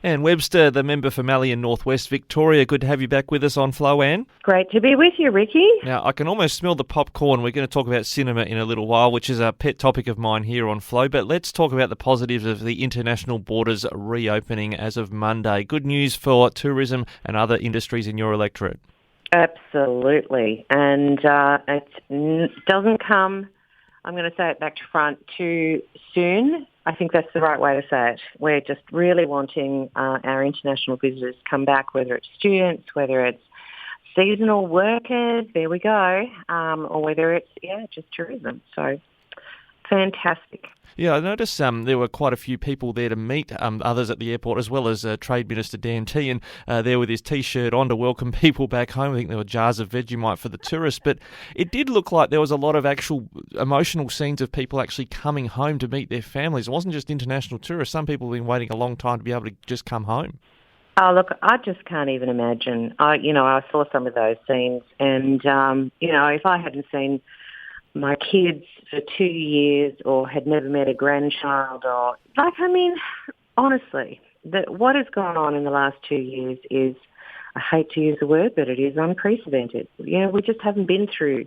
Anne Webster, the member for Mallee in North West Victoria. Good to have you back with us on Flow, Anne. Great to be with you, Ricky. Now, I can almost smell the popcorn. We're going to talk about cinema in a little while, which is a pet topic of mine here on Flow. But let's talk about the positives of the international borders reopening as of Monday. Good news for tourism and other industries in your electorate. Absolutely. And it doesn't come, I'm going to say it back to front, too soon. I think that's the right way to say it. We're just really wanting our international visitors to come back, whether it's students, whether it's seasonal workers, there we go, or whether it's, just tourism. So, fantastic. Yeah, I noticed there were quite a few people there to meet others at the airport, as well as Trade Minister Dan Tehan there with his T-shirt on to welcome people back home. I think there were jars of Vegemite for the tourists, but it did look like there was a lot of actual emotional scenes of people actually coming home to meet their families. It wasn't just international tourists. Some people have been waiting a long time to be able to just come home. Oh, look, I just can't even imagine. I saw some of those scenes, and, if I hadn't seen my kids for 2 years or had never met a grandchild honestly, what has gone on in the last 2 years is, I hate to use the word, but it is unprecedented. We just haven't been through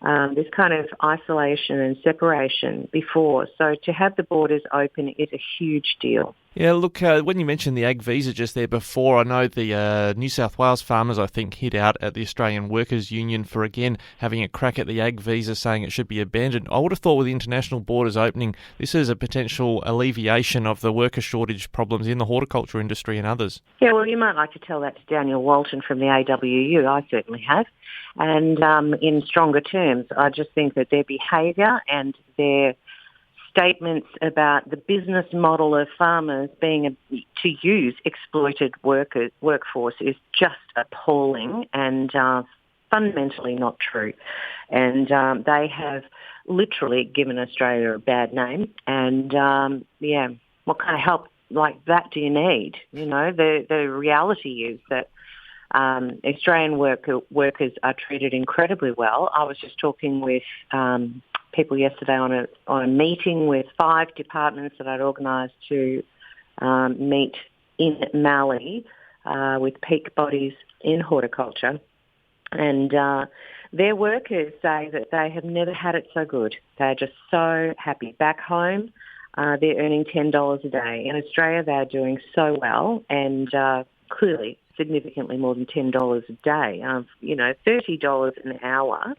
this kind of isolation and separation before. So to have the borders open is a huge deal. Yeah, look, when you mentioned the ag visa just there before, I know the New South Wales farmers, I think, hit out at the Australian Workers' Union for, again, having a crack at the ag visa, saying it should be abandoned. I would have thought with the international borders opening, this is a potential alleviation of the worker shortage problems in the horticulture industry and others. Yeah, well, you might like to tell that to Daniel Walton from the AWU. I certainly have. And in stronger terms, I just think that their behaviour and their statements about the business model of farmers being to use exploited workforce is just appalling and fundamentally not true. And they have literally given Australia a bad name. And, what kind of help like that do you need? The reality is that Australian workers are treated incredibly well. I was just talking with people yesterday on a meeting with 5 departments that I'd organised to meet in Mallee with peak bodies in horticulture. And their workers say that they have never had it so good. They're just so happy. Back home, they're earning $10 a day. In Australia, they're doing so well and clearly significantly more than $10 a day. $30 an hour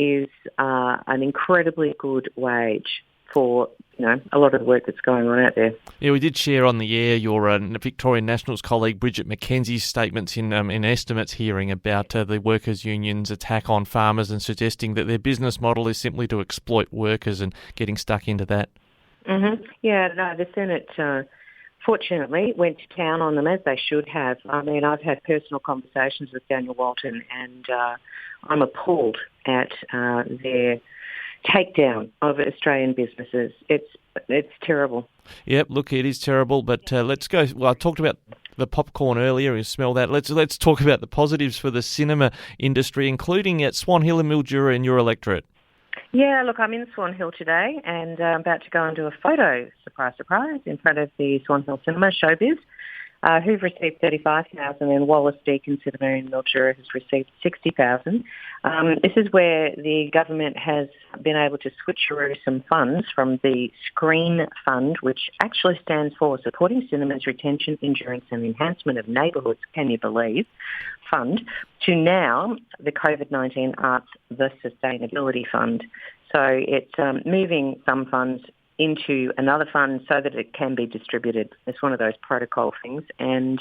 is an incredibly good wage for, a lot of the work that's going on out there. Yeah, we did share on the air your Victorian Nationals colleague Bridget McKenzie's statements in estimates hearing about the workers' union's attack on farmers and suggesting that their business model is simply to exploit workers and getting stuck into that. Mm-hmm. Yeah, no, the Senate fortunately went to town on them as they should have. I mean, I've had personal conversations with Daniel Walton and I'm appalled at their takedown of Australian businesses. It's terrible. Yep, look, it is terrible, but let's go. Well, I talked about the popcorn earlier, you smell that. Let's talk about the positives for the cinema industry, including at Swan Hill and Mildura in your electorate. Yeah, look, I'm in Swan Hill today and I'm about to go and do a photo, surprise, surprise, in front of the Swan Hill Cinema Showbiz, who've received $35,000, and Wallace Deakin Cinema in Mildura has received $60,000. This is where the government has been able to switcheroo some funds from the Screen Fund, which actually stands for Supporting Cinemas Retention, Endurance and Enhancement of Neighbourhoods, can you believe, fund, to now the COVID-19 Arts, the Sustainability Fund. So it's moving some funds into another fund so that it can be distributed. It's one of those protocol things, and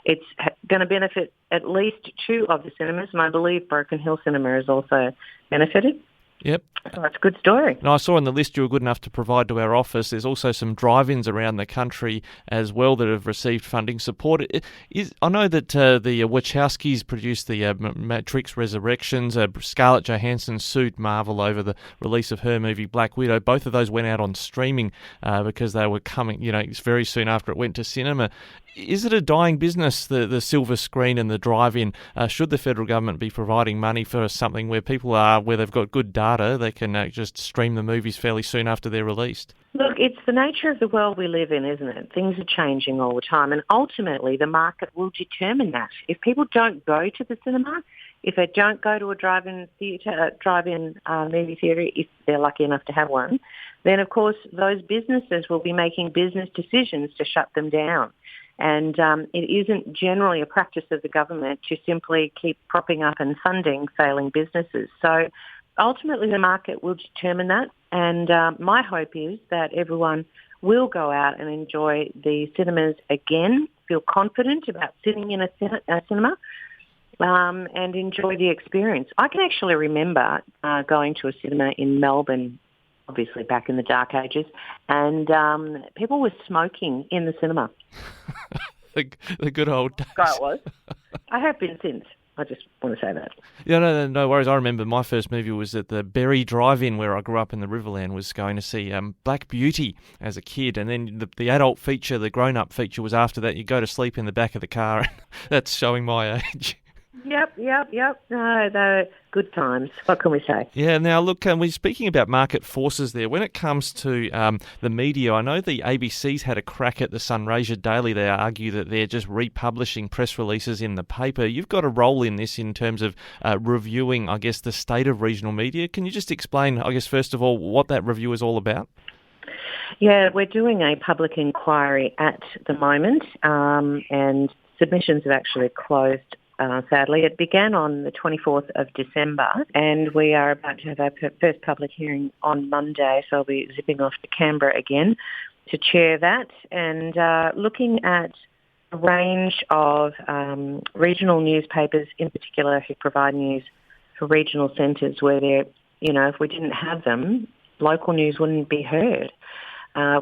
it's going to benefit at least 2 of the cinemas, and I believe Broken Hill Cinema has also benefited. Yep. So that's a good story. And I saw on the list you were good enough to provide to our office, there's also some drive-ins around the country as well that have received funding support. I know that the Wachowskis produced the Matrix Resurrections. Scarlett Johansson sued Marvel over the release of her movie Black Widow. Both of those went out on streaming because they were coming, very soon after it went to cinema. Is it a dying business, the silver screen and the drive-in? Should the federal government be providing money for something where people are, where they've got good data data, they can just stream the movies fairly soon after they're released. Look, it's the nature of the world we live in, isn't it? Things are changing all the time, and ultimately the market will determine that. If people don't go to the cinema, if they don't go to a drive-in movie theatre, if they're lucky enough to have one, then of course those businesses will be making business decisions to shut them down. And it isn't generally a practice of the government to simply keep propping up and funding failing businesses. So ultimately the market will determine that. And my hope is that everyone will go out and enjoy the cinemas again, feel confident about sitting in a cinema, and enjoy the experience. I can actually remember going to a cinema in Melbourne, obviously back in the dark ages, and people were smoking in the cinema. the good old days. So it was. I have been since. I just want to say that. Yeah, no worries. I remember my first movie was at the Berry Drive-In where I grew up in the Riverland, was going to see Black Beauty as a kid, and then the adult feature, the grown-up feature was after that. You go to sleep in the back of the car, and that's showing my age. Yep. No, they're good times. What can we say? Yeah, now look, we're speaking about market forces there. When it comes to the media, I know the ABC's had a crack at the Sunraysia Daily. They argue that they're just republishing press releases in the paper. You've got a role in this in terms of reviewing, I guess, the state of regional media. Can you just explain, I guess, first of all, what that review is all about? Yeah, we're doing a public inquiry at the moment, and submissions have actually closed. Sadly, it began on the 24th of December, and we are about to have our first public hearing on Monday, so I'll be zipping off to Canberra again to chair that, and looking at a range of regional newspapers in particular who provide news for regional centres where they're, if we didn't have them, local news wouldn't be heard.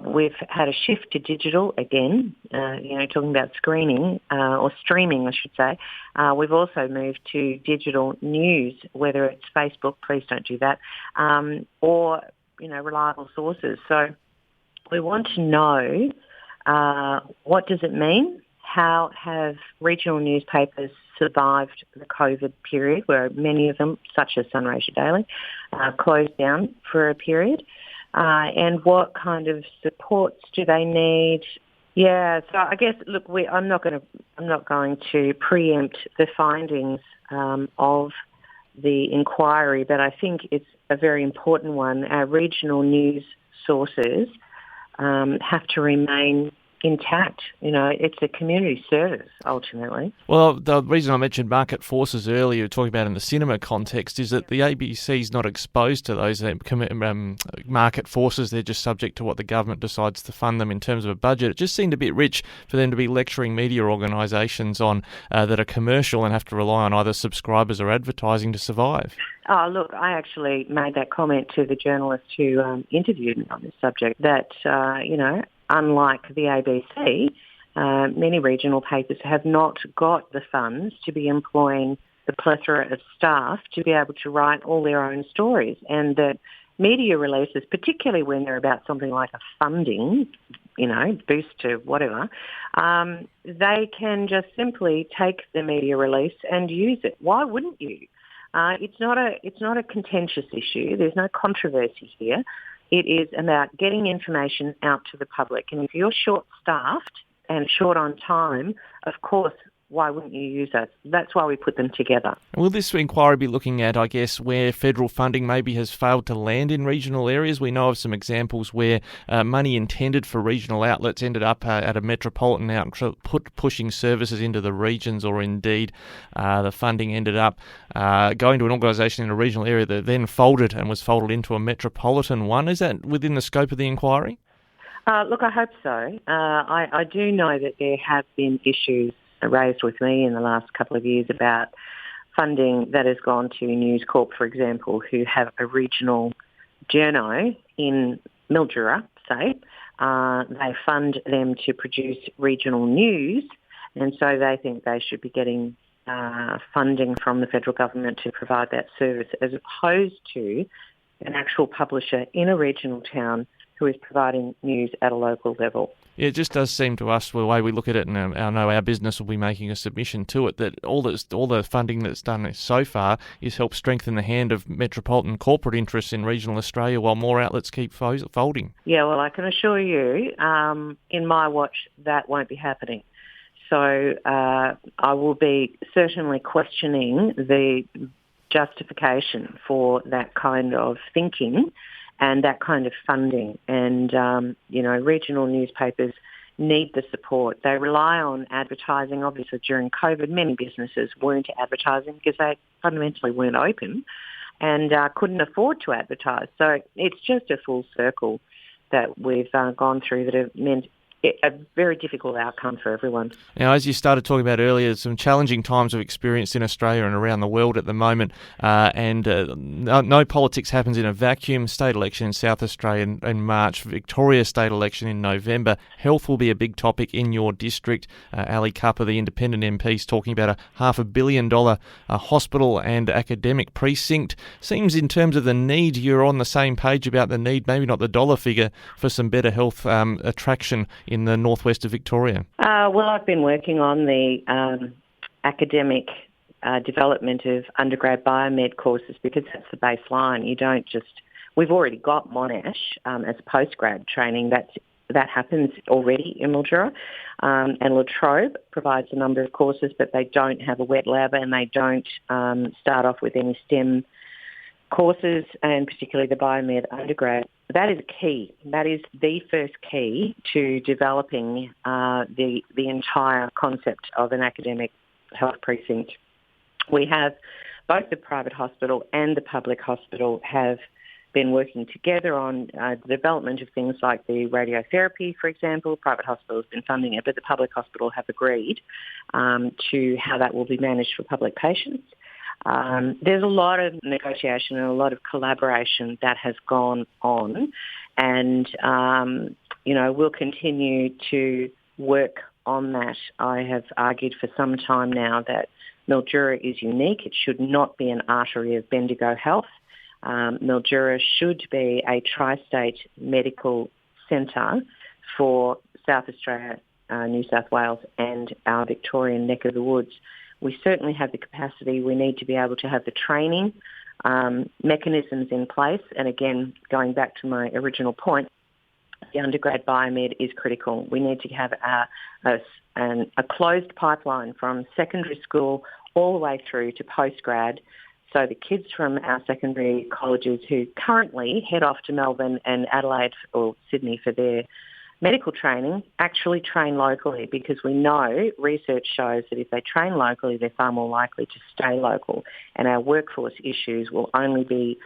We've had a shift to digital again, talking about screening, or streaming, I should say. We've also moved to digital news, whether it's Facebook, please don't do that, or, reliable sources. So we want to know what does it mean? How have regional newspapers survived the COVID period, where many of them, such as Sunraysia Daily, closed down for a period? And what kind of supports do they need? Yeah, so I guess, look, I'm not going to preempt the findings of the inquiry, but I think it's a very important one. Our regional news sources have to remain intact. It's a community service, ultimately. Well, the reason I mentioned market forces earlier, talking about in the cinema context, is that the ABC is not exposed to those market forces. They're just subject to what the government decides to fund them in terms of a budget. It just seemed a bit rich for them to be lecturing media organisations on that are commercial and have to rely on either subscribers or advertising to survive. Oh, look, I actually made that comment to the journalist who interviewed me on this subject, that, unlike the ABC, many regional papers have not got the funds to be employing the plethora of staff to be able to write all their own stories, and that media releases, particularly when they're about something like a funding, boost to whatever, they can just simply take the media release and use it. Why wouldn't you? It's not a contentious issue. There's no controversy here. It is about getting information out to the public. And if you're short-staffed and short on time, of course, why wouldn't you use us? That's why we put them together. Will this inquiry be looking at, I guess, where federal funding maybe has failed to land in regional areas? We know of some examples where money intended for regional outlets ended up at a metropolitan outlet pushing services into the regions, or indeed the funding ended up going to an organisation in a regional area that then folded and was folded into a metropolitan one. Is that within the scope of the inquiry? Look, I hope so. I do know that there have been issues raised with me in the last couple of years about funding that has gone to News Corp, for example, who have a regional journo in Mildura, say. They fund them to produce regional news, and so they think they should be getting funding from the federal government to provide that service, as opposed to an actual publisher in a regional town who is providing news at a local level. Yeah, it just does seem to us, the way we look at it, and I know our business will be making a submission to it, that all the funding that's done so far is help strengthen the hand of metropolitan corporate interests in regional Australia while more outlets keep folding. Yeah, well, I can assure you, in my watch, that won't be happening. So I will be certainly questioning the justification for that kind of thinking and that kind of funding. And, regional newspapers need the support. They rely on advertising. Obviously, during COVID, many businesses weren't advertising because they fundamentally weren't open and couldn't afford to advertise. So it's just a full circle that we've gone through that have meant a very difficult outcome for everyone. Now, as you started talking about earlier, some challenging times we've experienced in Australia and around the world at the moment, and no politics happens in a vacuum. State election in South Australia in March, Victoria state election in November. Health will be a big topic in your district. Ali Cupper, the independent MP, is talking about a $500 million hospital and academic precinct. Seems in terms of the need, you're on the same page about the need, maybe not the dollar figure, for some better health attraction in the northwest of Victoria. Well, I've been working on the academic development of undergrad biomed courses because that's the baseline. We've already got Monash as postgrad training. That happens already in Mildura. And La Trobe provides a number of courses, but they don't have a wet lab and they don't start off with any STEM courses, and particularly the biomed undergrad. That is key. That is the first key to developing the entire concept of an academic health precinct. We have both the private hospital and the public hospital have been working together on the development of things like the radiotherapy, for example. Private hospital has been funding it, but the public hospital have agreed to how that will be managed for public patients. There's a lot of negotiation and a lot of collaboration that has gone on, and we'll continue to work on that. I have argued for some time now that Mildura is unique. It should not be an artery of Bendigo health. Mildura should be a tri-state medical centre for South Australia, New South Wales and our Victorian neck of the woods. We certainly have the capacity. We need to be able to have the training mechanisms in place. And again, going back to my original point, the undergrad biomed is critical. We need to have a closed pipeline from secondary school all the way through to postgrad, so the kids from our secondary colleges who currently head off to Melbourne and Adelaide or Sydney for their medical training actually train locally, because we know research shows that if they train locally, they're far more likely to stay local, and our workforce issues will only be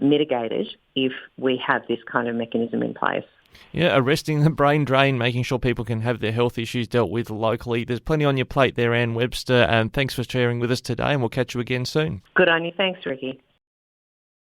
mitigated if we have this kind of mechanism in place. Yeah, arresting the brain drain, making sure people can have their health issues dealt with locally. There's plenty on your plate there, Anne Webster, and thanks for sharing with us today, and we'll catch you again soon. Good on you. Thanks, Ricky.